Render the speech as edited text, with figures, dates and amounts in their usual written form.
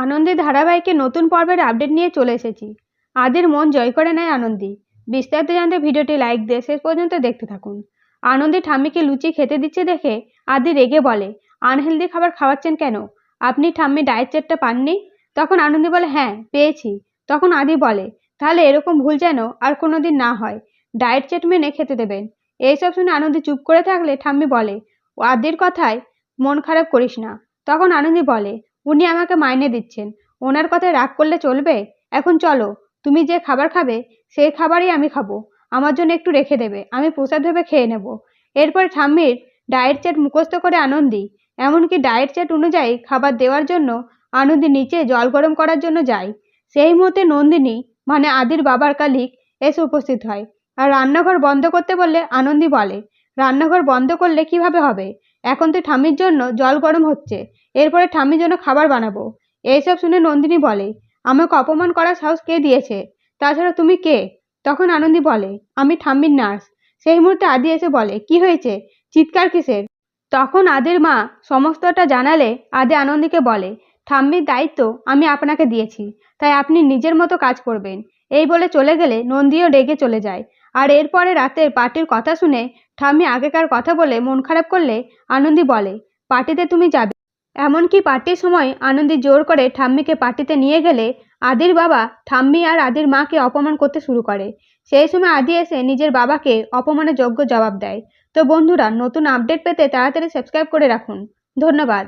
আনন্দী ধারাবাহিকে নতুন পর্বের আপডেট নিয়ে চলে এসেছি। আদির মন জয় করে নেয় আনন্দী। বিস্তারিত জানতে ভিডিওটি লাইক দিয়ে শেষ পর্যন্ত দেখতে থাকুন। আনন্দী ঠাম্মিকে লুচি খেতে দিচ্ছে দেখে আদি রেগে বলে, আনহেলদি খাবার খাওয়াচ্ছেন কেন? আপনি ঠাম্মি ডায়েট চার্টটা পাননি? তখন আনন্দী বলে, হ্যাঁ পেয়েছি। তখন আদি বলে, তাহলে এরকম ভুল যেন আর কোনোদিন না হয়, ডায়েট চার্ট মেনে খেতে দেবেন। এইসব শুনে আনন্দী চুপ করে থাকলে ঠাম্মি বলে, আদির কথায় মন খারাপ করিস না। তখন আনন্দী বলে, উনি আমাকে মাইনে দিচ্ছেন, ওনার কথায় রাগ করলে চলবে? এখন চলো, তুমি যে খাবার খাবে সেই খাবারই আমি খাবো। আমার জন্য একটু রেখে দেবে, আমি প্রসাদ ভেবে খেয়ে নেব। এরপর ঠাম্মির ডায়েট চার্ট মুখস্থ করে আনন্দী, এমনকি ডায়েট চার্ট অনুযায়ী খাবার দেওয়ার জন্য আনন্দী নিচে জল গরম করার জন্য যায়। সেই মুহূর্তে নন্দিনী মানে আদির বাবার কালিক এসে উপস্থিত হয়। আর রান্নাঘর বন্ধ করতে বললে আনন্দী বলে, রান্নাঘর বন্ধ করলে কিভাবে হবে? এখন তো ঠাম্মির জন্য জল গরম হচ্ছে, এরপরে ঠাম্মির জন্য খাবার বানাবো। এইসব শুনে নন্দিনী বলে, আমাকে অপমান করার সাহস কে দিয়েছে? তাছাড়া তুমি কে? তখন আনন্দী বলে, আমি ঠাম্মির নার্স। সেই মুহূর্তে আদি এসে বলে, কি হয়েছে, চিৎকার কিসের? তখন আদির মা সমস্তটা জানালে আদি আনন্দীকে বলে, ঠাম্মির দায়িত্ব আমি আপনাকে দিয়েছি, তাই আপনি নিজের মতো কাজ করবেন। এই বলে চলে গেলে নন্দীও রেগে চলে যায়। আর এরপরে রাতের পার্টির কথা শুনে ঠাম্মি আগেকার কথা বলে মন খারাপ করলে আনন্দী বলে, পার্টিতে তুমি যাবে? এমনকি পার্টির সময় আনন্দী জোর করে ঠাম্মিকে পার্টিতে নিয়ে গেলে আদির বাবা ঠাম্মি আর আদির মাকে অপমান করতে শুরু করে। সেই সময় আদি এসে নিজের বাবাকে অপমানের যোগ্য জবাব দেয়। তো বন্ধুরা, নতুন আপডেট পেতে তাড়াতাড়ি সাবস্ক্রাইব করে রাখুন। ধন্যবাদ।